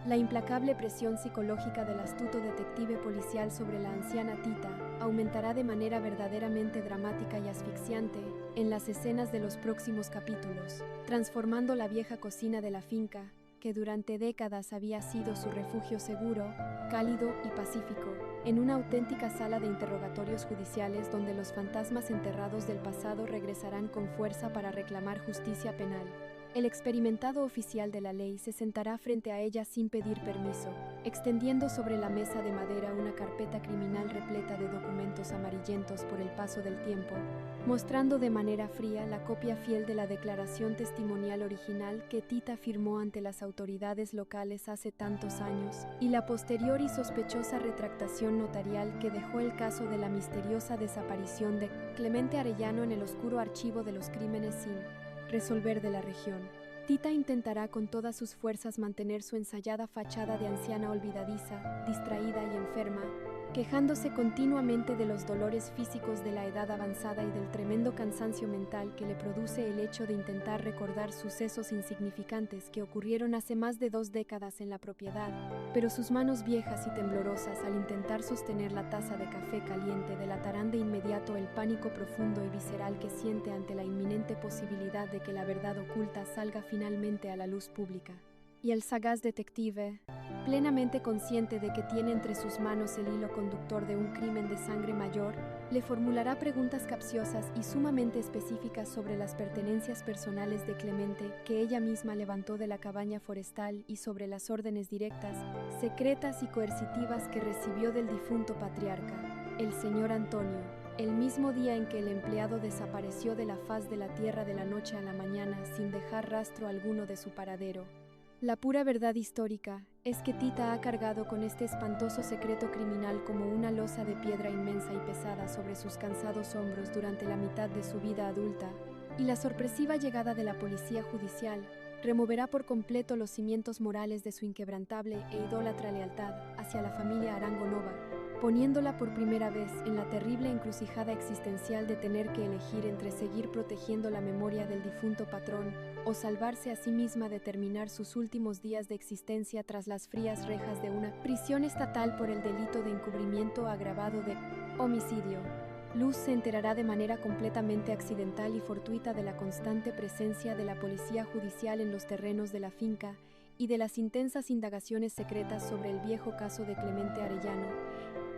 La implacable presión psicológica del astuto detective policial sobre la anciana Tita aumentará de manera verdaderamente dramática y asfixiante en las escenas de los próximos capítulos, transformando la vieja cocina de la finca, que durante décadas había sido su refugio seguro, cálido y pacífico, en una auténtica sala de interrogatorios judiciales donde los fantasmas enterrados del pasado regresarán con fuerza para reclamar justicia penal. El experimentado oficial de la ley se sentará frente a ella sin pedir permiso, extendiendo sobre la mesa de madera una carpeta criminal repleta de documentos amarillentos por el paso del tiempo, mostrando de manera fría la copia fiel de la declaración testimonial original que Tita firmó ante las autoridades locales hace tantos años, y la posterior y sospechosa retractación notarial que dejó el caso de la misteriosa desaparición de Clemente Arellano en el oscuro archivo de los crímenes sin resolver de la región. Tita intentará con todas sus fuerzas mantener su ensayada fachada de anciana olvidadiza, distraída y enferma, quejándose continuamente de los dolores físicos de la edad avanzada y del tremendo cansancio mental que le produce el hecho de intentar recordar sucesos insignificantes que ocurrieron hace más de 2 décadas en la propiedad, pero sus manos viejas y temblorosas al intentar sostener la taza de café caliente delatarán de inmediato el pánico profundo y visceral que siente ante la inminente posibilidad de que la verdad oculta salga finalmente a la luz pública. Y el sagaz detective, plenamente consciente de que tiene entre sus manos el hilo conductor de un crimen de sangre mayor, le formulará preguntas capciosas y sumamente específicas sobre las pertenencias personales de Clemente que ella misma levantó de la cabaña forestal y sobre las órdenes directas, secretas y coercitivas que recibió del difunto patriarca, el señor Antonio, el mismo día en que el empleado desapareció de la faz de la tierra de la noche a la mañana sin dejar rastro alguno de su paradero. La pura verdad histórica es que Tita ha cargado con este espantoso secreto criminal como una losa de piedra inmensa y pesada sobre sus cansados hombros durante la mitad de su vida adulta, y la sorpresiva llegada de la policía judicial removerá por completo los cimientos morales de su inquebrantable e idólatra lealtad hacia la familia Arango Nova, poniéndola por primera vez en la terrible encrucijada existencial de tener que elegir entre seguir protegiendo la memoria del difunto patrón o salvarse a sí misma de terminar sus últimos días de existencia tras las frías rejas de una prisión estatal por el delito de encubrimiento agravado de homicidio. Luz se enterará de manera completamente accidental y fortuita de la constante presencia de la policía judicial en los terrenos de la finca y de las intensas indagaciones secretas sobre el viejo caso de Clemente Arellano,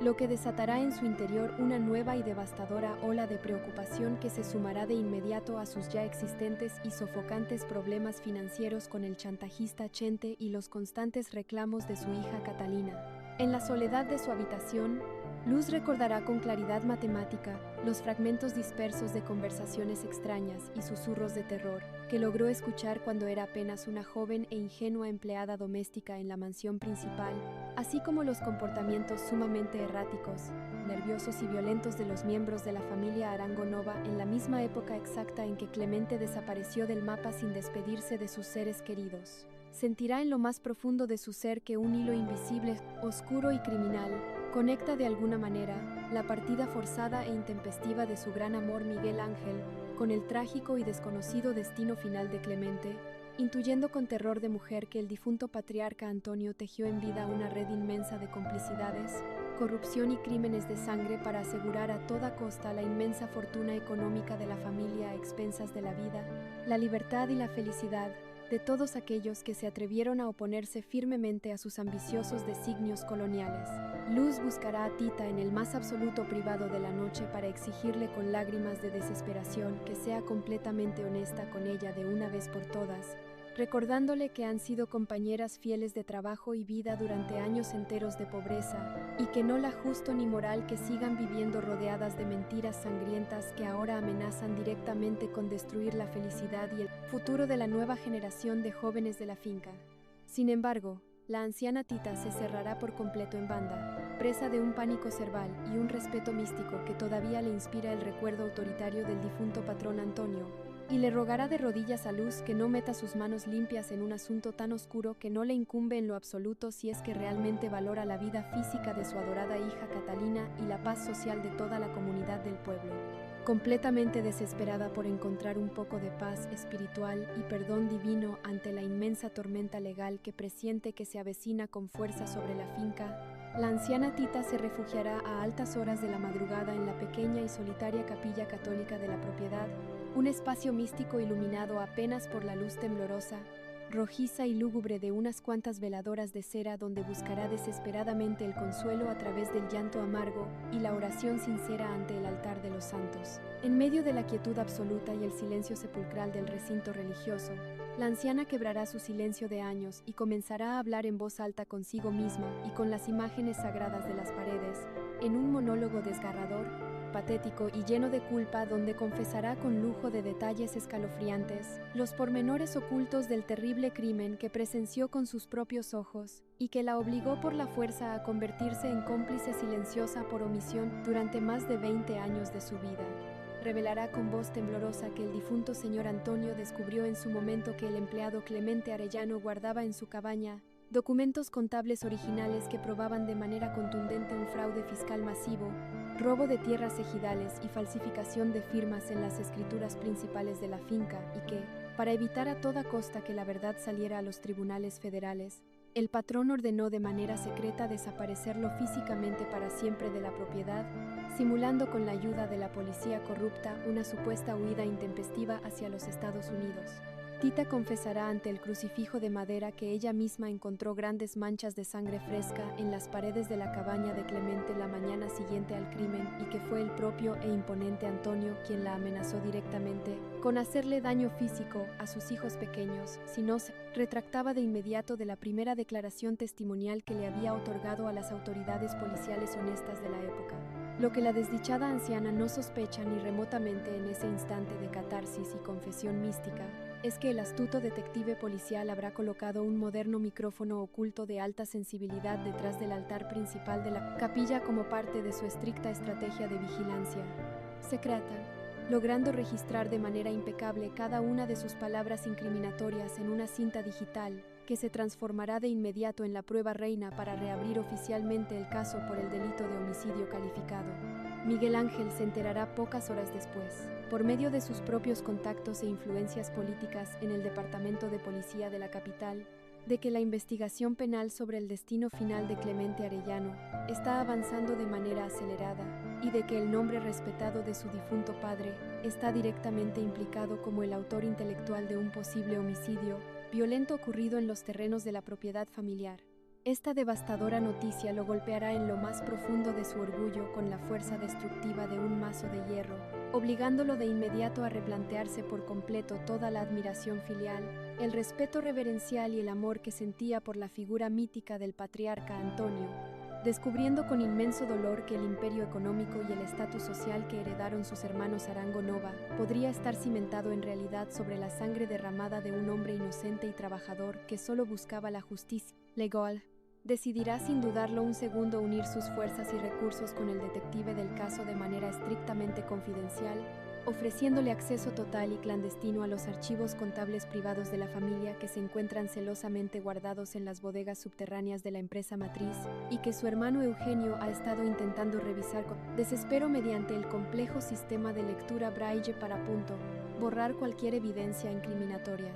lo que desatará en su interior una nueva y devastadora ola de preocupación que se sumará de inmediato a sus ya existentes y sofocantes problemas financieros con el chantajista Chente y los constantes reclamos de su hija Catalina. En la soledad de su habitación, Luz recordará con claridad matemática los fragmentos dispersos de conversaciones extrañas y susurros de terror que logró escuchar cuando era apenas una joven e ingenua empleada doméstica en la mansión principal, así como los comportamientos sumamente erráticos, nerviosos y violentos de los miembros de la familia Arango Nova en la misma época exacta en que Clemente desapareció del mapa sin despedirse de sus seres queridos. Sentirá en lo más profundo de su ser que un hilo invisible, oscuro y criminal conecta de alguna manera la partida forzada e intempestiva de su gran amor Miguel Ángel con el trágico y desconocido destino final de Clemente, intuyendo con terror de mujer que el difunto patriarca Antonio tejió en vida una red inmensa de complicidades, corrupción y crímenes de sangre para asegurar a toda costa la inmensa fortuna económica de la familia a expensas de la vida, la libertad y la felicidad de todos aquellos que se atrevieron a oponerse firmemente a sus ambiciosos designios coloniales. Luz buscará a Tita en el más absoluto privado de la noche para exigirle con lágrimas de desesperación que sea completamente honesta con ella de una vez por todas, recordándole que han sido compañeras fieles de trabajo y vida durante años enteros de pobreza, y que no la justo ni moral que sigan viviendo rodeadas de mentiras sangrientas que ahora amenazan directamente con destruir la felicidad y el futuro de la nueva generación de jóvenes de la finca. Sin embargo, la anciana Tita se cerrará por completo en banda, presa de un pánico cerval y un respeto místico que todavía le inspira el recuerdo autoritario del difunto patrón Antonio, y le rogará de rodillas a Luz que no meta sus manos limpias en un asunto tan oscuro que no le incumbe en lo absoluto si es que realmente valora la vida física de su adorada hija Catalina y la paz social de toda la comunidad del pueblo. completamente desesperada por encontrar un poco de paz espiritual y perdón divino ante la inmensa tormenta legal que presiente que se avecina con fuerza sobre la finca, la anciana Tita se refugiará a altas horas de la madrugada en la pequeña y solitaria capilla católica de la propiedad, un espacio místico iluminado apenas por la luz temblorosa, rojiza y lúgubre de unas cuantas veladoras de cera, donde buscará desesperadamente el consuelo a través del llanto amargo y la oración sincera ante el altar de los santos. En medio de la quietud absoluta y el silencio sepulcral del recinto religioso, la anciana quebrará su silencio de años y comenzará a hablar en voz alta consigo misma y con las imágenes sagradas de las paredes, en un monólogo desgarrador, patético y lleno de culpa, donde confesará con lujo de detalles escalofriantes los pormenores ocultos del terrible crimen que presenció con sus propios ojos y que la obligó por la fuerza a convertirse en cómplice silenciosa por omisión durante más de 20 años de su vida. Revelará con voz temblorosa que el difunto señor Antonio descubrió en su momento que el empleado Clemente Arellano guardaba en su cabaña documentos contables originales que probaban de manera contundente un fraude fiscal masivo, robo de tierras ejidales y falsificación de firmas en las escrituras principales de la finca, y que, para evitar a toda costa que la verdad saliera a los tribunales federales, el patrón ordenó de manera secreta desaparecerlo físicamente para siempre de la propiedad, simulando con la ayuda de la policía corrupta una supuesta huida intempestiva hacia los Estados Unidos. Tita confesará ante el crucifijo de madera que ella misma encontró grandes manchas de sangre fresca en las paredes de la cabaña de Clemente la mañana siguiente al crimen, y que fue el propio e imponente Antonio quien la amenazó directamente con hacerle daño físico a sus hijos pequeños si no se retractaba de inmediato de la primera declaración testimonial que le había otorgado a las autoridades policiales honestas de la época. Lo que la desdichada anciana no sospecha ni remotamente en ese instante de catarsis y confesión mística es que el astuto detective policial habrá colocado un moderno micrófono oculto de alta sensibilidad detrás del altar principal de la capilla como parte de su estricta estrategia de vigilancia secreta, logrando registrar de manera impecable cada una de sus palabras incriminatorias en una cinta digital que se transformará de inmediato en la prueba reina para reabrir oficialmente el caso por el delito de homicidio calificado. Miguel Ángel se enterará pocas horas después, por medio de sus propios contactos e influencias políticas en el Departamento de Policía de la capital, de que la investigación penal sobre el destino final de Clemente Arellano está avanzando de manera acelerada y de que el nombre respetado de su difunto padre está directamente implicado como el autor intelectual de un posible homicidio violento ocurrido en los terrenos de la propiedad familiar. Esta devastadora noticia lo golpeará en lo más profundo de su orgullo con la fuerza destructiva de un mazo de hierro, obligándolo de inmediato a replantearse por completo toda la admiración filial, el respeto reverencial y el amor que sentía por la figura mítica del patriarca Antonio, descubriendo con inmenso dolor que el imperio económico y el estatus social que heredaron sus hermanos Arango Nova podría estar cimentado en realidad sobre la sangre derramada de un hombre inocente y trabajador que solo buscaba la justicia legal. Decidirá sin dudarlo un segundo unir sus fuerzas y recursos con el detective del caso de manera estrictamente confidencial, ofreciéndole acceso total y clandestino a los archivos contables privados de la familia que se encuentran celosamente guardados en las bodegas subterráneas de la empresa matriz y que su hermano Eugenio ha estado intentando revisar con desespero mediante el complejo sistema de lectura Braille para borrar cualquier evidencia incriminatoria.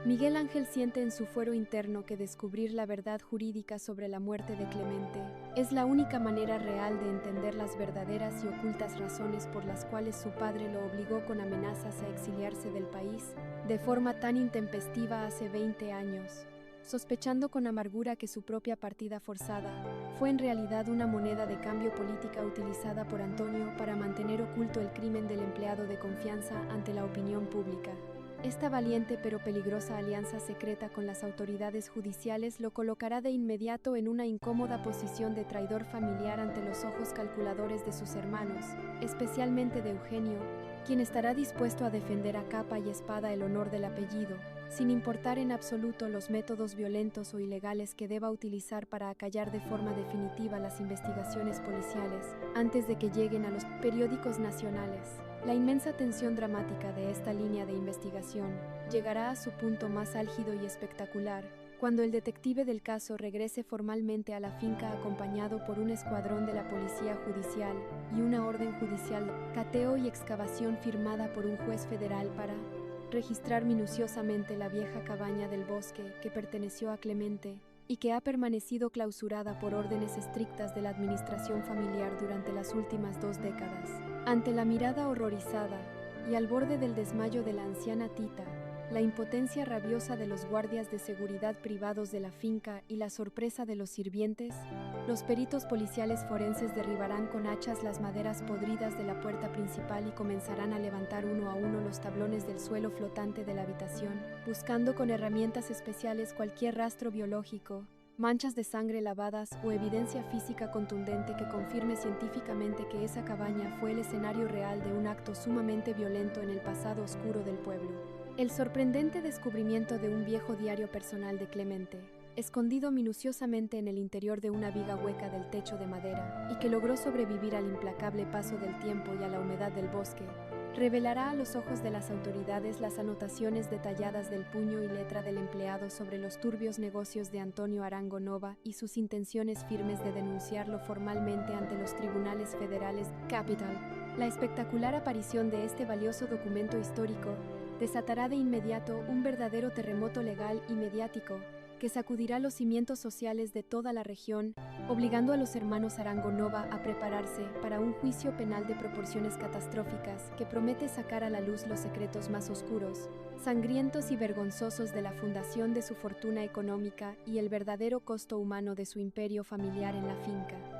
Miguel Ángel siente en su fuero interno que descubrir la verdad jurídica sobre la muerte de Clemente es la única manera real de entender las verdaderas y ocultas razones por las cuales su padre lo obligó con amenazas a exiliarse del país de forma tan intempestiva hace 20 años, sospechando con amargura que su propia partida forzada fue en realidad una moneda de cambio política utilizada por Antonio para mantener oculto el crimen del empleado de confianza ante la opinión pública. Esta valiente pero peligrosa alianza secreta con las autoridades judiciales lo colocará de inmediato en una incómoda posición de traidor familiar ante los ojos calculadores de sus hermanos, especialmente de Eugenio, quien estará dispuesto a defender a capa y espada el honor del apellido, sin importar en absoluto los métodos violentos o ilegales que deba utilizar para acallar de forma definitiva las investigaciones policiales antes de que lleguen a los periódicos nacionales. La inmensa tensión dramática de esta línea de investigación llegará a su punto más álgido y espectacular Cuando el detective del caso regrese formalmente a la finca acompañado por un escuadrón de la policía judicial y una orden judicial, cateo y excavación firmada por un juez federal para registrar minuciosamente la vieja cabaña del bosque que perteneció a Clemente y que ha permanecido clausurada por órdenes estrictas de la administración familiar durante las últimas 2 décadas. Ante la mirada horrorizada y al borde del desmayo de la anciana Tita, la impotencia rabiosa de los guardias de seguridad privados de la finca y la sorpresa de los sirvientes, los peritos policiales forenses derribarán con hachas las maderas podridas de la puerta principal y comenzarán a levantar uno a uno los tablones del suelo flotante de la habitación, buscando con herramientas especiales cualquier rastro biológico, manchas de sangre lavadas o evidencia física contundente que confirme científicamente que esa cabaña fue el escenario real de un acto sumamente violento en el pasado oscuro del pueblo. El sorprendente descubrimiento de un viejo diario personal de Clemente, escondido minuciosamente en el interior de una viga hueca del techo de madera y que logró sobrevivir al implacable paso del tiempo y a la humedad del bosque, revelará a los ojos de las autoridades las anotaciones detalladas del puño y letra del empleado sobre los turbios negocios de Antonio Arango Nova y sus intenciones firmes de denunciarlo formalmente ante los tribunales federales Capital. La espectacular aparición de este valioso documento histórico desatará de inmediato un verdadero terremoto legal y mediático que sacudirá los cimientos sociales de toda la región, obligando a los hermanos Arango Nova a prepararse para un juicio penal de proporciones catastróficas que promete sacar a la luz los secretos más oscuros, sangrientos y vergonzosos de la fundación de su fortuna económica y el verdadero costo humano de su imperio familiar en la finca.